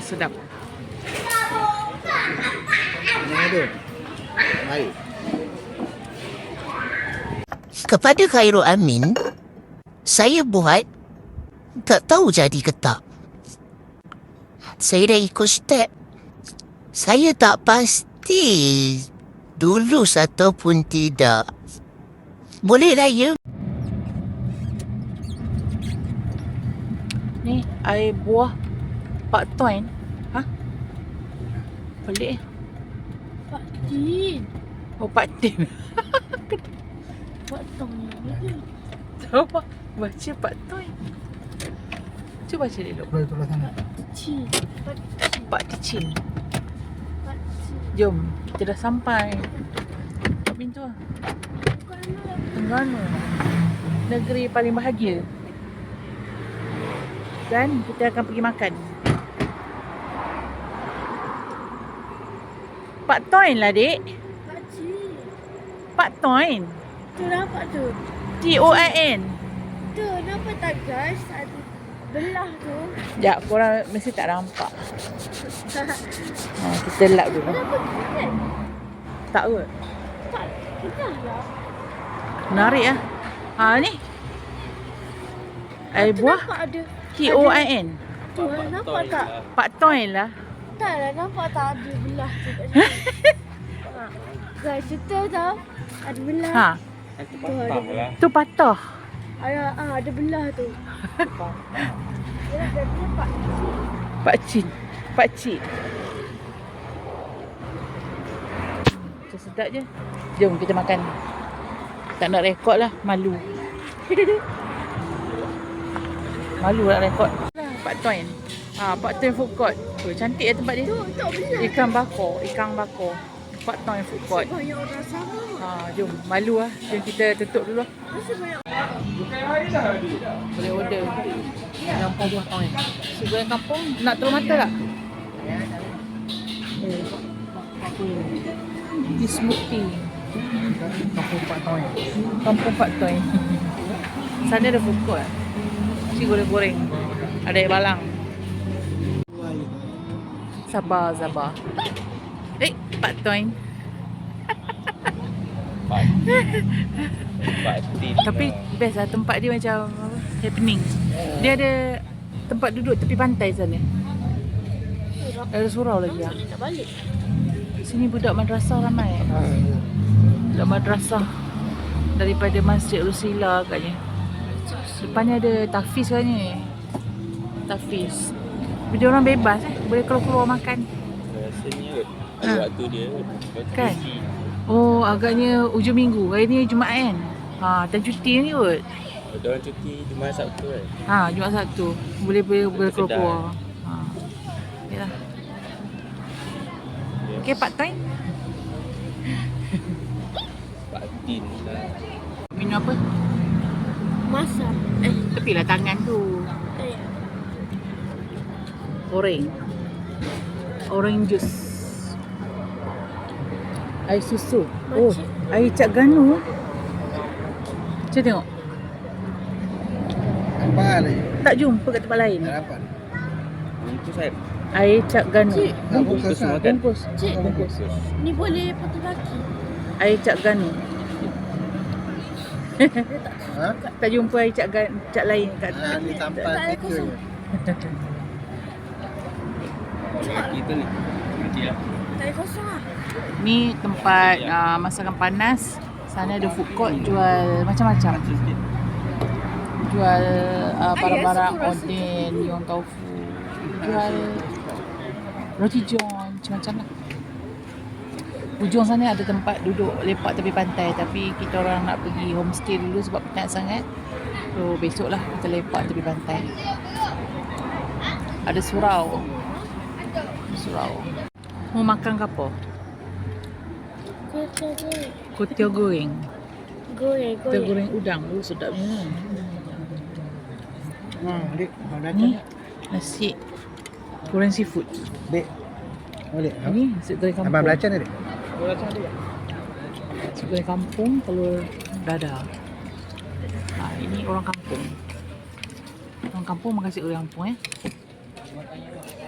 sedap. Mana ada? Baik. Kepada Khairul Amin, saya buat tak tahu jadi ke tak. Saya dah ikut step. Saya tak pasti lulus ataupun tidak. Bolehlah ya? Ni air buah Pak Toin. Ha? Pelik. Pak Tin. Oh, Pak Tin. Pak Tong. Apa? Baca Pak Toin. Cuba baca dulu. Betul sana. Cin. Pak Ticin. Pak Cin. Jom, kita dah sampai. Kat pintu lah. Terengganu. Negeri paling bahagia. Dan kita akan pergi makan. Pak Toin lah, dek. Pak Cin. Pak Toin. Tu nampak tu. T-O-I-N. Tu nampak tak guys? Ada belah tu. Sekejap, korang mesti tak nampak. Kita lap dulu. Kenapa kan? Tak kot. Tak. Kenal lah. Menarik lah. Ni. Air Tu buah. nampak ada. T-O-I-N. Tu nampak tak? Pak Toin lah. Tak lah, nampak tak ada belah tu kat situ. Guys, betul tau. Ada belah. Ha. Tu ada. Tu patah. Ada belah tu. Dia jadi Pak Cin. Pak Cin. Pak Cik. Macam sedap je. Jom kita makan. Tak nak rekod lah. Malu. Malu nak rekod. Pak Toin. Pak Toin food court. Cantik lah tempat dia. Tu belah. Ikan bakar. Ikan bakar. Pak Toin food court. Banyak orang sama. Jom. Malu lah. Jom kita tutup dulu. Masih banyak. Boleh order. Kampung buah Toin. Si goreng kampung. Nak telur mata tak? Di smoothie. Kampung Pak Toin. Kampung Pak Toin. Sana ada food court. Si goreng-goreng. Ada air balang. Sabar. Pak Toin. Tapi best lah tempat dia macam happening. Dia ada tempat duduk tepi pantai sana. Ada surau lagi lah. Tak balik. Sini budak madrasah ramai. Budak madrasah daripada Masjid Rusila agaknya. Depannya ada Tafiz kan ni. Tafiz. Dia orang bebas boleh keluar-keluar makan. Rasanya waktu dia Kan? Oh, agaknya hujung minggu. Hari ni Jumaat kan? Dan cuti ni kot. ada orang cuti Jumaat Sabtu kan. Jumaat Sabtu. Boleh keluar-keluar. Yalah. Okey, Pak Toin. Pak Tin lah. Minum apa? Masak. Tepilah tangan tu. Orange juice. Air susu. Oh, air Cak Ganu. Cuba tengok. Nampak lagi. Tak jumpa kat tempat lain. Tak dapat. Bungkus kan? Air Cak Ganu. Cik. Bungkus semua lah. kan? Bungkus. Cik, Bungkus. ni boleh potong kaki. Air Cak Ganu. Ha? Tak jumpa air Cak lain kat. Ni tampak Tak ada stiker kosong. je. Kita ni. Okey lah. Tak ada kosong lah. Ni tempat masakan panas. Sana ada food court jual macam-macam. Jual barang-barang rasa oden, yong tofu. Jual roti john, macam-macam lah. Ujung sana ada tempat duduk lepak tepi pantai, tapi kita orang nak pergi homestay dulu sebab penat sangat. So besok lah kita lepak tepi pantai. Ada surau. Mau makan ke apa? Kutia goreng. Kutia goreng udang. Oh, sedapnya. Dek, mana Ni nasi goreng seafood. Dek. Boleh. Ini nasi goreng kampung. Abang belacan ni, Dek. Nasi goreng kampung, telur dadah. Ini orang kampung. Orang kampung makan nasi goreng kampung .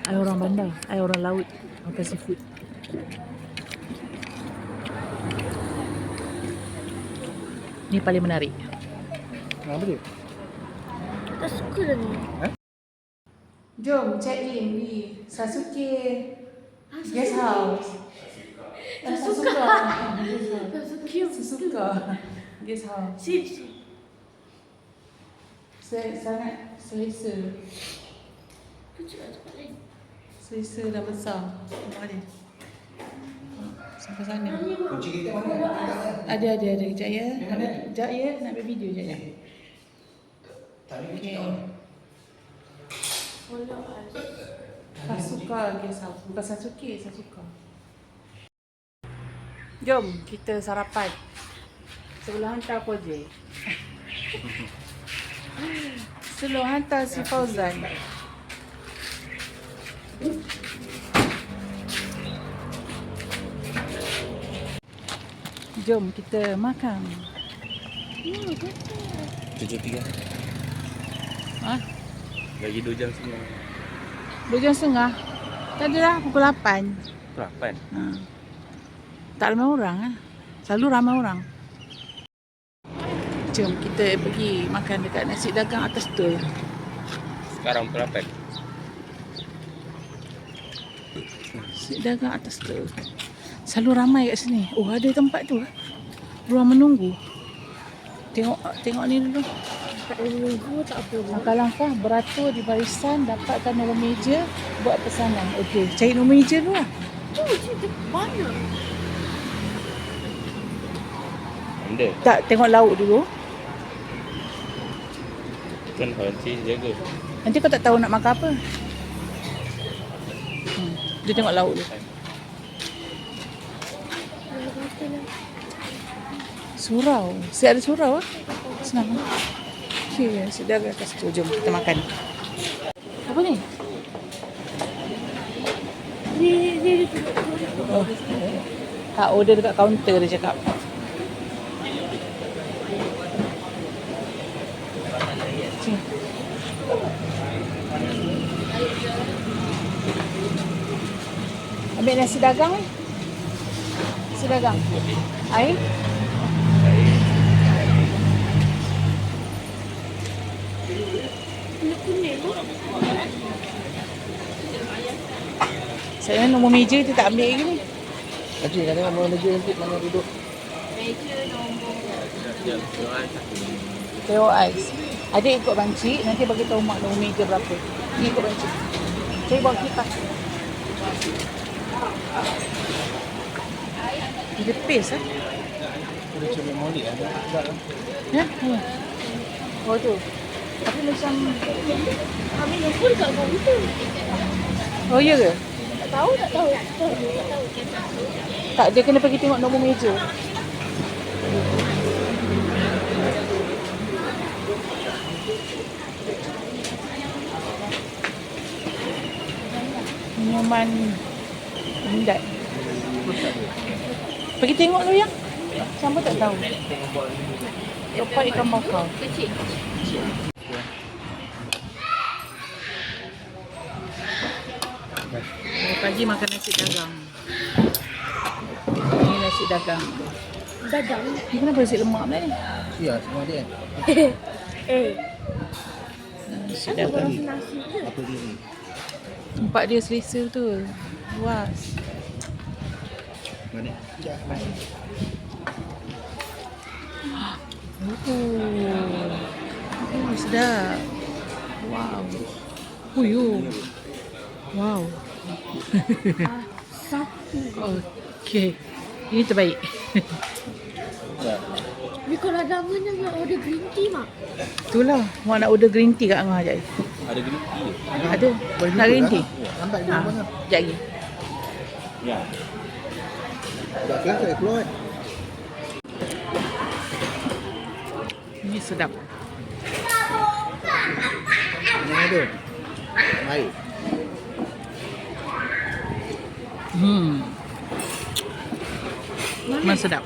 I orang bandar, I orang laut, makan seafood. Ni paling menarik. Apa dia? Tak suka dah ni. Jom check in di Sasuke Guest House. Sasuka. Sasuka Guest House. Sangat selesa. Selesa dah besar. Nampak dia. Sampai sana. Kunci kita mana? Ada. Kejap ya. Kejap ya. Nak ambil video kejap ya. Okay. Sasuka Guest House. Bukan Sasuke, Sasuka. Jom kita sarapan. Sebelum hantar projek. Sebelum hantar si Fauzan. Jom kita makan. 7.3. Ha? Lagi 2 jam semua. 2 jam setengah. Tadi dah pukul 8. 8. Ha. Tak ramai orang lah. Selalu ramai orang. Jom kita pergi makan dekat nasi dagang atas tu. Sekarang pukul 8. Nasi dagang atas tu. Selalu ramai kat sini. Oh, ada tempat tu. Ruang menunggu. Tengok ni dulu. Tak boleh menunggu tak apa. Langkah-langkah beratur di barisan, dapatkan nombor meja, buat pesanan. Okey, cari nombor meja dulu lah. Cerita mana? Anda Tak, tengok lauk dulu. kan Hanci jaga. Nanti kau tak tahu nak makan apa. Dia tengok lauk dulu. Surau. Si ada surau ah. Senang. Okey, sudah ke atas tu. Jom kita makan. Apa ni? Dia Oh. Tak order dekat kaunter dia cakap. Sini. Ambil nasi dagang ni. Nasi dagang. Air? kuning tu. Saya nombor meja tu tak ambil lagi ni. Haji, nak tengok nombor meja nanti mana duduk. Teo ais. Adik ikut banci, nanti bagi tahu mak nombor meja berapa. Ni ikut banci. Saya bawa kipas. Dia paste ah. Ada cuma molek ada. Ya? Oh tu. Tapi macam Kami lupa dekat kaunter. oh ya ke? Tak tahu. Tak, dia kena pergi tengok nombor meja. Minuman mindat. Pergi tengok dulu ya. Siapa tak tahu. Topai ikan bakar. Kecil. Pagi makan nasi dagang. Ini nasi dagang. Dagang. Ni kenapa nasi lemak pula ni? Ya, semua dia. Nasi dagang. Nasi je. Apa dia ni? Tempat dia selesa tu. Luas. Mana? Ya, mana? Oh, sedap. Wow. Huyu. Wow. Okey. Ini terbaik. Ni kalau ada Angah nak order green tea mak. Itulah. Mak nak order green tea kat Angah sekejap. Ada green tea. Ada. Nak green tea? Lambat dia mana? Sekejap lagi. Ya. Dah kelas saya keluar kan? Ini sedap. Yang ada. Baik. Memang sedap.